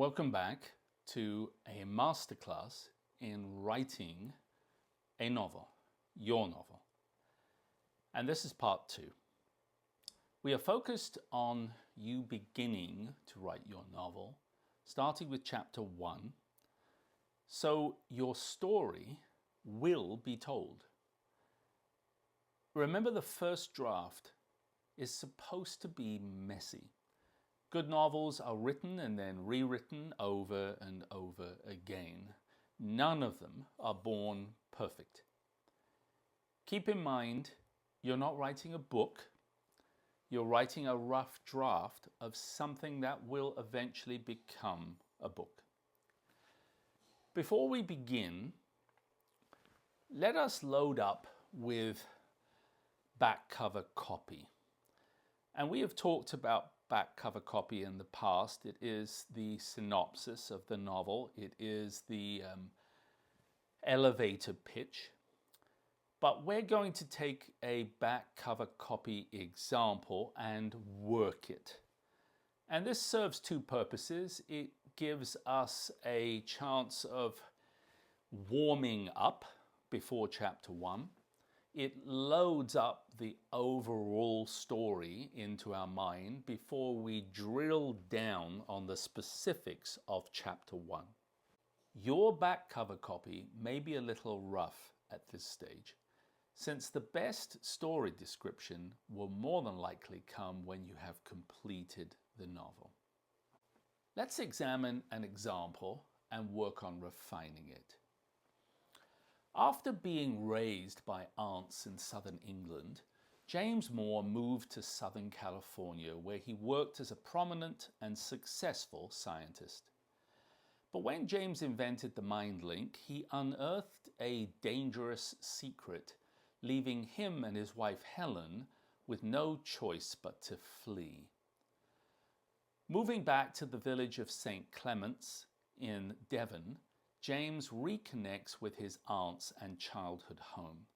Welcome back to a masterclass in writing a novel, your novel. And this is part 2. We are focused on you beginning to write your novel, starting with chapter 1. So your story will be told. Remember, the first draft is supposed to be messy. Good novels are written and then rewritten over and over again. None of them are born perfect. Keep in mind, you're not writing a book. You're writing a rough draft of something that will eventually become a book. Before we begin, let us load up with back cover copy. And we have talked about back cover copy in the past. It is the synopsis of the novel. It is the elevator pitch. But we're going to take a back cover copy example and work it. And this serves two purposes. It gives us a chance of warming up before chapter 1. It loads up the overall story into our mind before we drill down on the specifics of chapter 1. Your back cover copy may be a little rough at this stage, since the best story description will more than likely come when you have completed the novel. Let's examine an example and work on refining it. After being raised by aunts in southern England, James Moore moved to Southern California, where he worked as a prominent and successful scientist. But when James invented the mind link, he unearthed a dangerous secret, leaving him and his wife Helen with no choice but to flee. Moving back to the village of St. Clement's in Devon, James reconnects with his aunts and childhood home.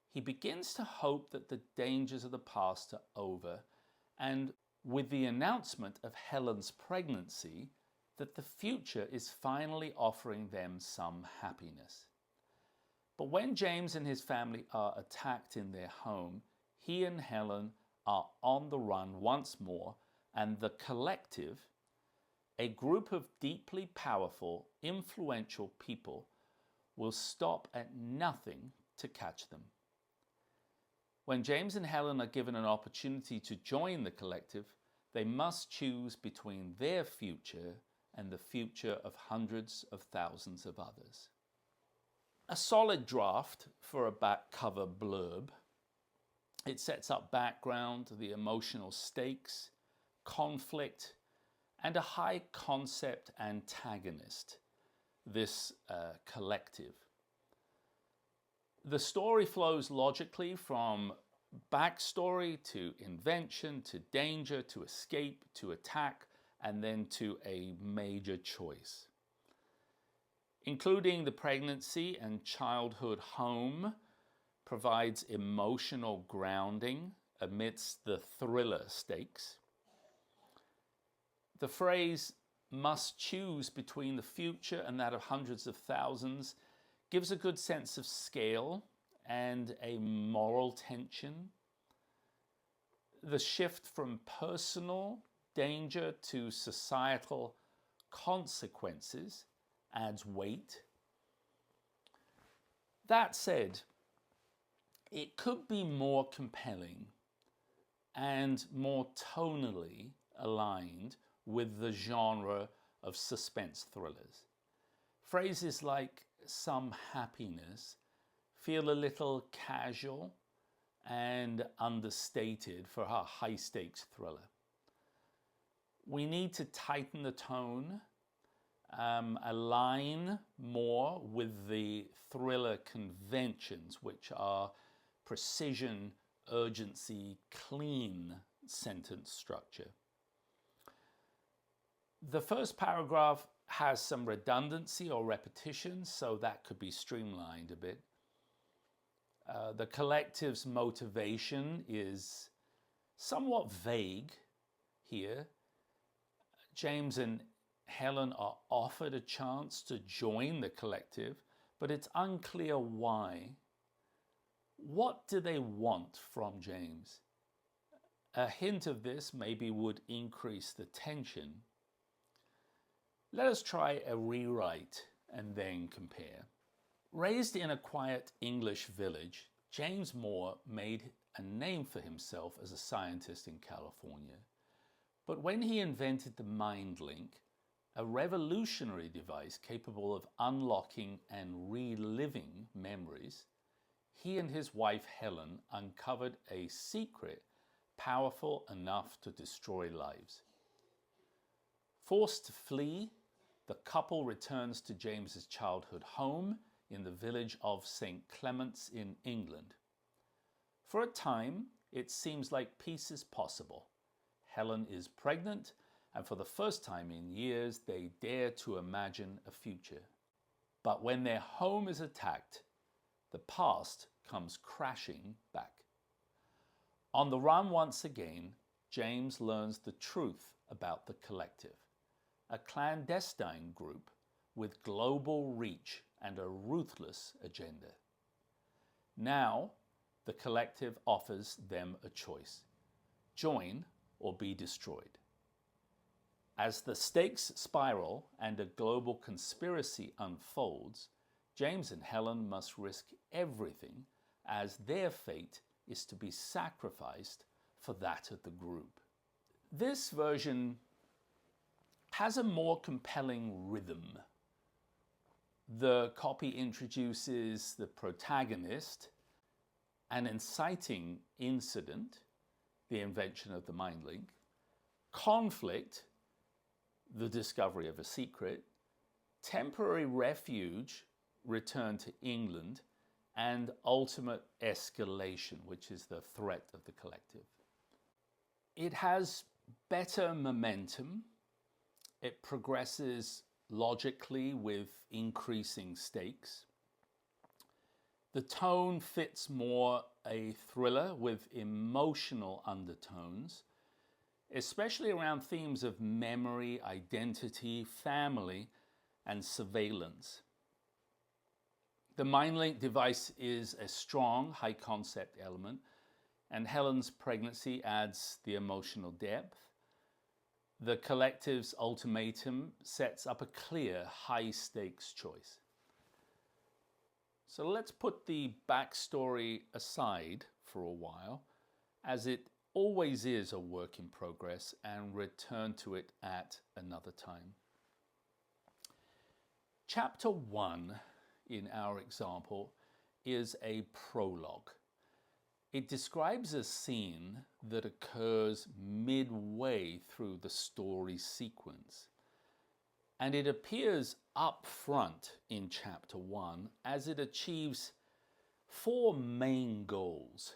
He begins to hope that the dangers of the past are over, and with the announcement of Helen's pregnancy, that the future is finally offering them some happiness. But when James and his family are attacked in their home, he and Helen are on the run once more, and the collective, a group of deeply powerful, influential people, will stop at nothing to catch them. When James and Helen are given an opportunity to join the collective, they must choose between their future and the future of hundreds of thousands of others. A solid draft for a back cover blurb. It sets up background, the emotional stakes, conflict, and a high concept antagonist, this collective. The story flows logically from backstory to invention to danger to escape to attack and then to a major choice. Including the pregnancy and childhood home provides emotional grounding amidst the thriller stakes. The phrase "must choose between the future and that of hundreds of thousands" gives a good sense of scale and a moral tension. The shift from personal danger to societal consequences adds weight. That said, it could be more compelling and more tonally aligned with the genre of suspense thrillers. Phrases like "some happiness" feel a little casual and understated for a high-stakes thriller. We need to tighten the tone, align more with the thriller conventions, which are precision, urgency, clean sentence structure. The first paragraph has some redundancy or repetition, so that could be streamlined a bit. The collective's motivation is somewhat vague here. James and Helen are offered a chance to join the collective, but it's unclear why. What do they want from James? A hint of this maybe would increase the tension. Let us try a rewrite and then compare. Raised in a quiet English village, James Moore made a name for himself as a scientist in California. But when he invented the mind link, a revolutionary device capable of unlocking and reliving memories, he and his wife Helen uncovered a secret powerful enough to destroy lives. Forced to flee, the couple returns to James's childhood home in the village of St. Clement's in England. For a time, it seems like peace is possible. Helen is pregnant, and for the first time in years, they dare to imagine a future. But when their home is attacked, the past comes crashing back. On the run once again, James learns the truth about the collective, a clandestine group with global reach and a ruthless agenda. Now, the collective offers them a choice: join or be destroyed. As the stakes spiral and a global conspiracy unfolds, James and Helen must risk everything, as their fate is to be sacrificed for that of the group. This version has a more compelling rhythm. The copy introduces the protagonist, an inciting incident, the invention of the mind link, conflict, the discovery of a secret, temporary refuge, return to England, and ultimate escalation, which is the threat of the collective. It has better momentum. It progresses logically with increasing stakes. The tone fits more a thriller with emotional undertones, especially around themes of memory, identity, family, and surveillance. The mind link device is a strong, high concept element, and Helen's pregnancy adds the emotional depth. The collective's ultimatum sets up a clear, high stakes choice. So let's put the backstory aside for a while, as it always is a work in progress, and return to it at another time. Chapter 1 in our example is a prologue. It describes a scene that occurs midway through the story sequence, and it appears up front in chapter 1 as it achieves 4 main goals.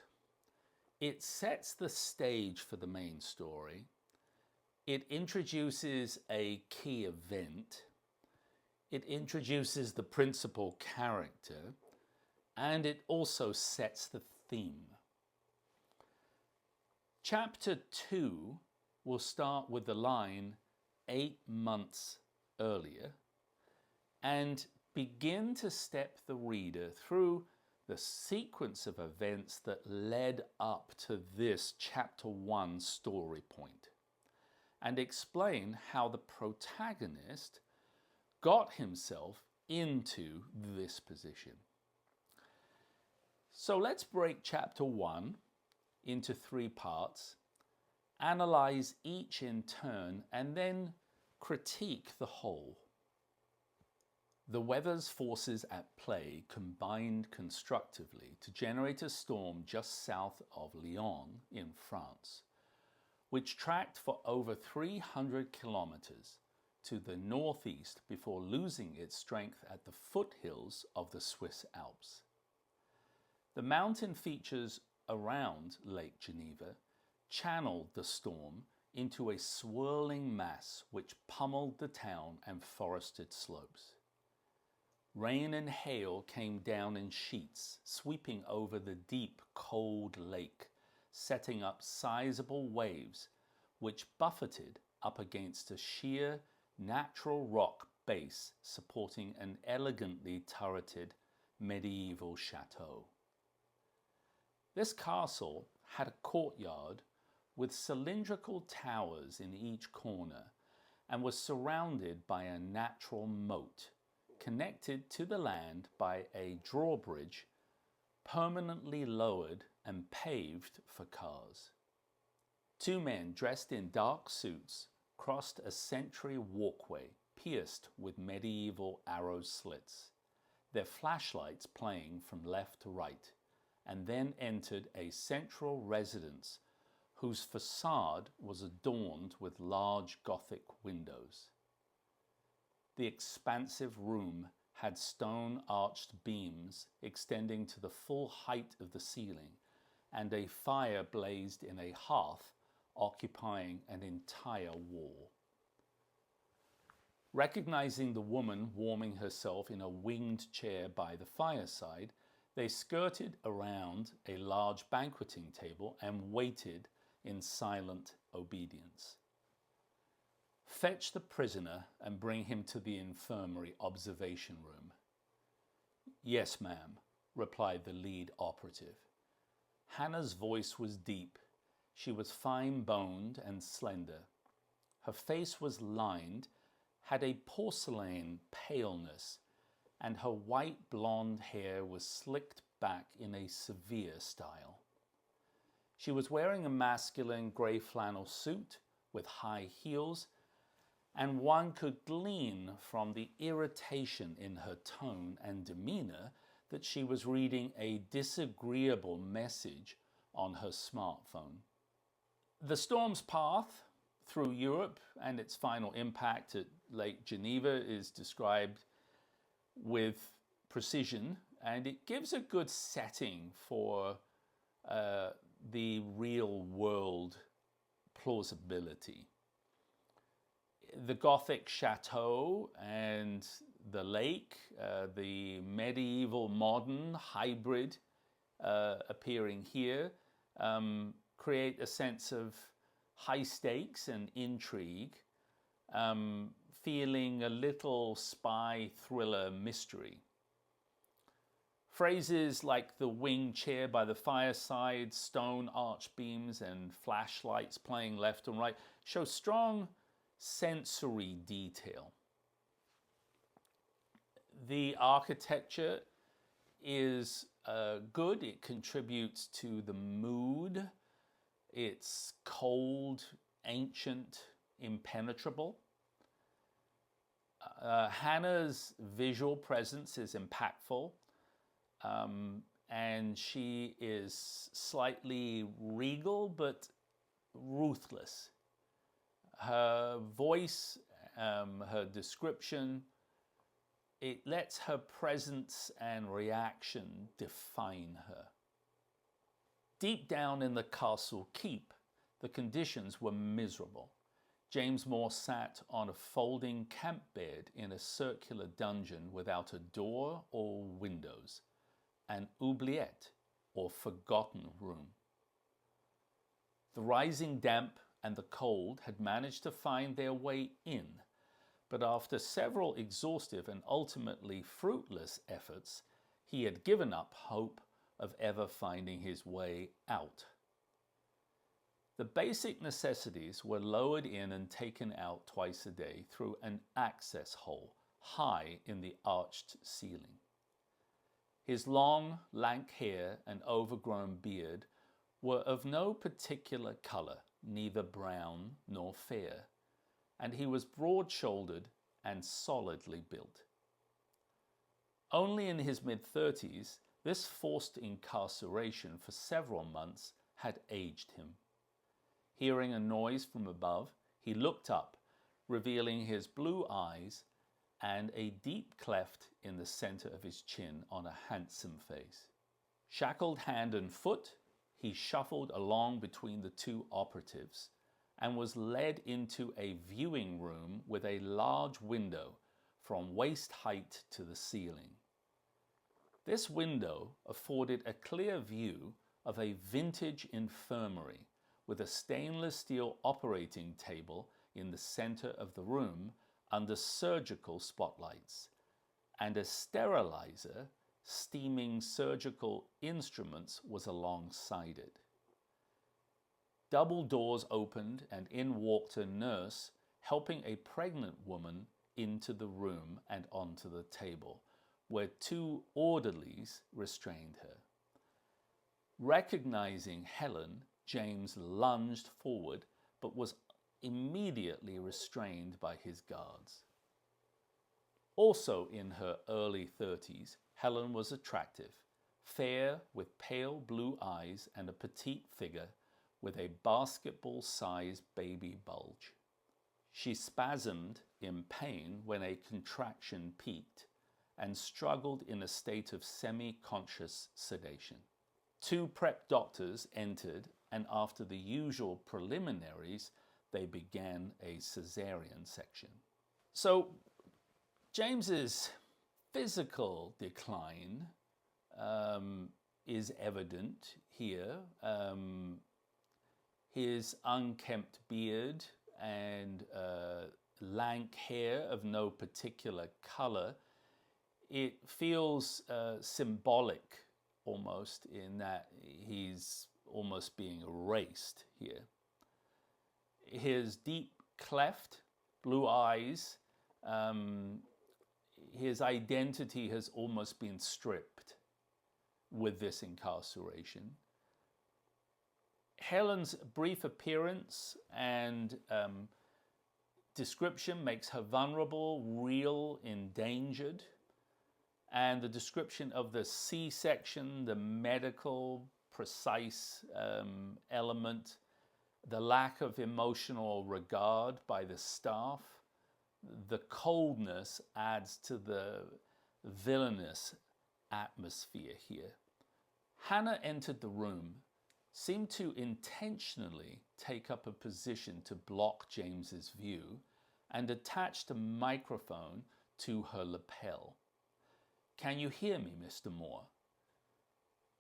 It sets the stage for the main story. It introduces a key event. It introduces the principal character, and it also sets the theme. Chapter 2 will start with the line 8 months earlier and begin to step the reader through the sequence of events that led up to this chapter 1 story point, and explain how the protagonist got himself into this position. So let's break chapter 1 into 3 parts, analyze each in turn, and then critique the whole. The weather's forces at play combined constructively to generate a storm just south of Lyon in France, which tracked for over 300 kilometers to the northeast before losing its strength at the foothills of the Swiss Alps. The mountain features around Lake Geneva channeled the storm into a swirling mass which pummeled the town and forested slopes. Rain and hail came down in sheets, sweeping over the deep, cold lake, setting up sizable waves which buffeted up against a sheer, natural rock base supporting an elegantly turreted medieval chateau. This castle had a courtyard with cylindrical towers in each corner and was surrounded by a natural moat connected to the land by a drawbridge permanently lowered and paved for cars. Two men dressed in dark suits crossed a century walkway pierced with medieval arrow slits, their flashlights playing from left to right, and then entered a central residence whose facade was adorned with large Gothic windows. The expansive room had stone-arched beams extending to the full height of the ceiling, and a fire blazed in a hearth occupying an entire wall. Recognizing the woman warming herself in a winged chair by the fireside, they skirted around a large banqueting table and waited in silent obedience. "Fetch the prisoner and bring him to the infirmary observation room." "Yes, ma'am," replied the lead operative. Hannah's voice was deep. She was fine-boned and slender. Her face was lined, had a porcelain paleness, and her white blonde hair was slicked back in a severe style. She was wearing a masculine grey flannel suit with high heels, and one could glean from the irritation in her tone and demeanor that she was reading a disagreeable message on her smartphone. The storm's path through Europe and its final impact at Lake Geneva is described with precision, and it gives a good setting for the real world plausibility. The Gothic chateau and the lake, the medieval modern hybrid appearing here, create a sense of high stakes and intrigue, feeling a little spy thriller mystery. Phrases like the wing chair by the fireside, stone arch beams, and flashlights playing left and right show strong sensory detail. The architecture is good. It contributes to the mood. It's cold, ancient, impenetrable. Hannah's visual presence is impactful, and she is slightly regal but ruthless. Her voice, her description, it lets her presence and reaction define her. Deep down in the castle keep, the conditions were miserable. James Moore sat on a folding camp bed in a circular dungeon without a door or windows, an oubliette or forgotten room. The rising damp and the cold had managed to find their way in, but after several exhaustive and ultimately fruitless efforts, he had given up hope of ever finding his way out. The basic necessities were lowered in and taken out twice a day through an access hole high in the arched ceiling. His long, lank hair and overgrown beard were of no particular color, neither brown nor fair, and he was broad-shouldered and solidly built. Only in his mid-30s, this forced incarceration for several months had aged him. Hearing a noise from above, he looked up, revealing his blue eyes and a deep cleft in the center of his chin on a handsome face. Shackled hand and foot, he shuffled along between the two operatives and was led into a viewing room with a large window from waist height to the ceiling. This window afforded a clear view of a vintage infirmary with a stainless steel operating table in the center of the room under surgical spotlights, and a sterilizer steaming surgical instruments was alongside it. Double doors opened, and in walked a nurse helping a pregnant woman into the room and onto the table, where two orderlies restrained her. Recognizing Helen, James lunged forward, but was immediately restrained by his guards. Also in her early 30s, Helen was attractive, fair with pale blue eyes and a petite figure with a basketball-sized baby bulge. She spasmed in pain when a contraction peaked and struggled in a state of semi-conscious sedation. Two prep doctors entered, and after the usual preliminaries, they began a cesarean section. So James's physical decline is evident here. His unkempt beard and lank hair of no particular color, it feels symbolic almost, in that he's almost being erased here. His deep cleft, blue eyes, his identity has almost been stripped with this incarceration. Helen's brief appearance and description makes her vulnerable, real, endangered. And the description of the C-section, the medical, precise element, the lack of emotional regard by the staff, the coldness adds to the villainous atmosphere here. Hannah entered the room, seemed to intentionally take up a position to block James's view, and attached a microphone to her lapel. "Can you hear me, Mr. Moore?"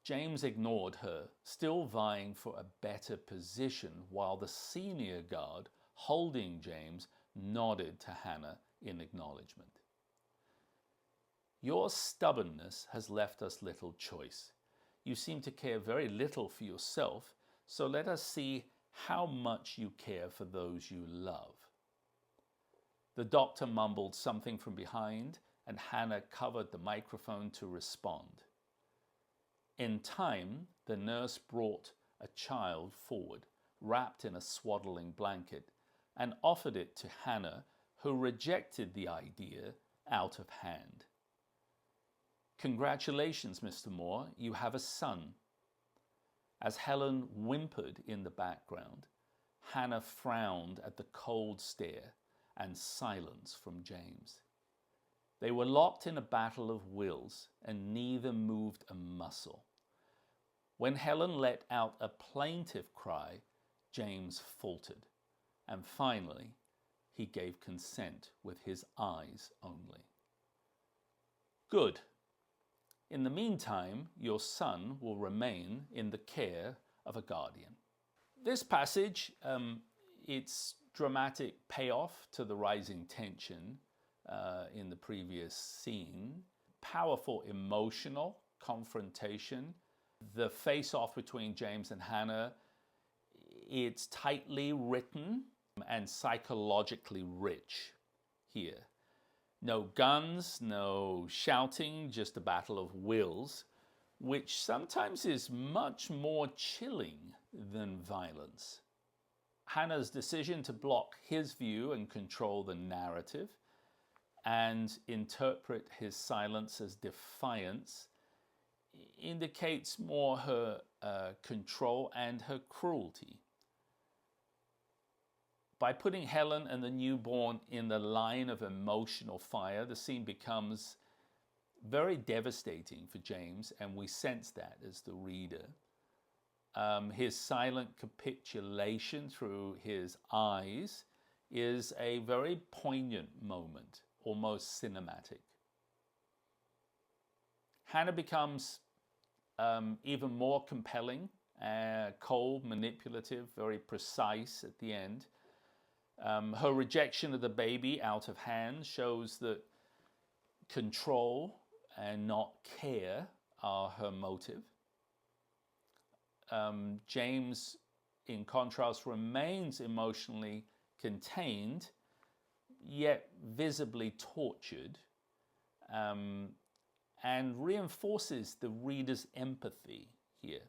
James ignored her, still vying for a better position, while the senior guard holding James nodded to Hannah in acknowledgement. "Your stubbornness has left us little choice. You seem to care very little for yourself, so let us see how much you care for those you love." The doctor mumbled something from behind, and Hannah covered the microphone to respond. In time, the nurse brought a child forward, wrapped in a swaddling blanket, and offered it to Hannah, who rejected the idea out of hand. "Congratulations, Mr. Moore, you have a son." As Helen whimpered in the background, Hannah frowned at the cold stare and silence from James. They were locked in a battle of wills, and neither moved a muscle. When Helen let out a plaintive cry, James faltered, and finally he gave consent with his eyes only. "Good. In the meantime, your son will remain in the care of a guardian." This passage, its dramatic payoff to the rising tension in the previous scene, powerful emotional confrontation, the face-off between James and Hannah, it's tightly written and psychologically rich here. No guns, no shouting, just a battle of wills, which sometimes is much more chilling than violence. Hannah's decision to block his view and control the narrative and interpret his silence as defiance indicates more her control and her cruelty. By putting Helen and the newborn in the line of emotional fire, the scene becomes very devastating for James, and we sense that as the reader. His silent capitulation through his eyes is a very poignant moment, almost cinematic. Hannah becomes even more compelling, cold, manipulative, very precise at the end. Her rejection of the baby out of hand shows that control and not care are her motive. James, in contrast, remains emotionally contained, yet visibly tortured, and reinforces the reader's empathy here.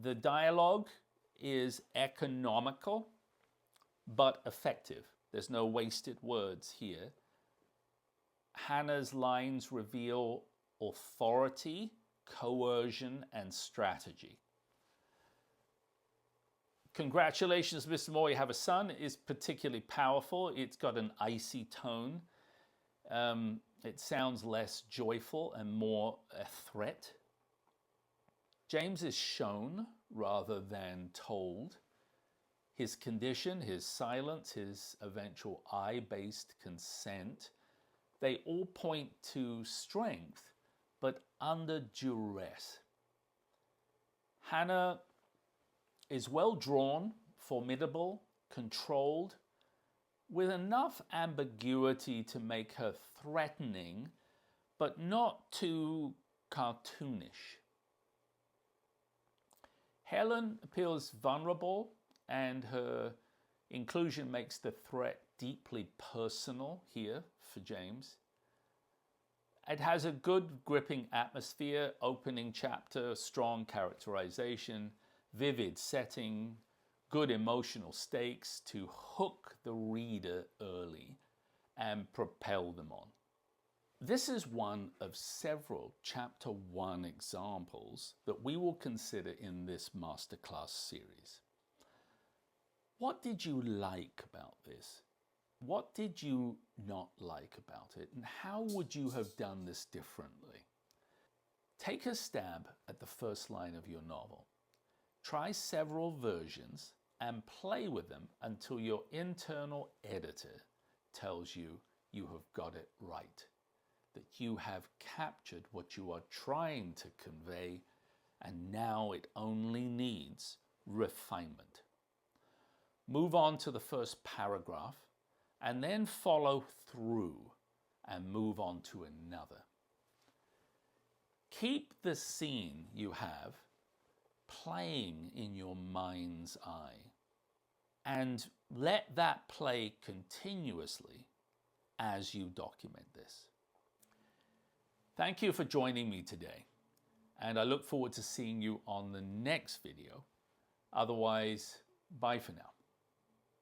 The dialogue is economical but effective. There's no wasted words here. Hannah's lines reveal authority, coercion, and strategy. Congratulations, Mr. Moore, you have a son is particularly powerful. It's got an icy tone. It sounds less joyful and more a threat. James is shown rather than told. His condition, his silence, his eventual I-based consent, they all point to strength, but under duress. Hannah is well drawn, formidable, controlled, with enough ambiguity to make her threatening, but not too cartoonish. Helen appears vulnerable, and her inclusion makes the threat deeply personal here for James. It has a good gripping atmosphere, opening chapter, strong characterization, vivid setting, good emotional stakes to hook the reader early and propel them on. This is one of several Chapter 1 examples that we will consider in this masterclass series. What did you like about this? What did you not like about it? And how would you have done this differently? Take a stab at the first line of your novel. Try several versions and play with them until your internal editor tells you you have got it right, that you have captured what you are trying to convey, and now it only needs refinement. Move on to the first paragraph and then follow through and move on to another. Keep the scene you have playing in your mind's eye and let that play continuously as you document this. Thank you for joining me today, and I look forward to seeing you on the next video. Otherwise, bye for now.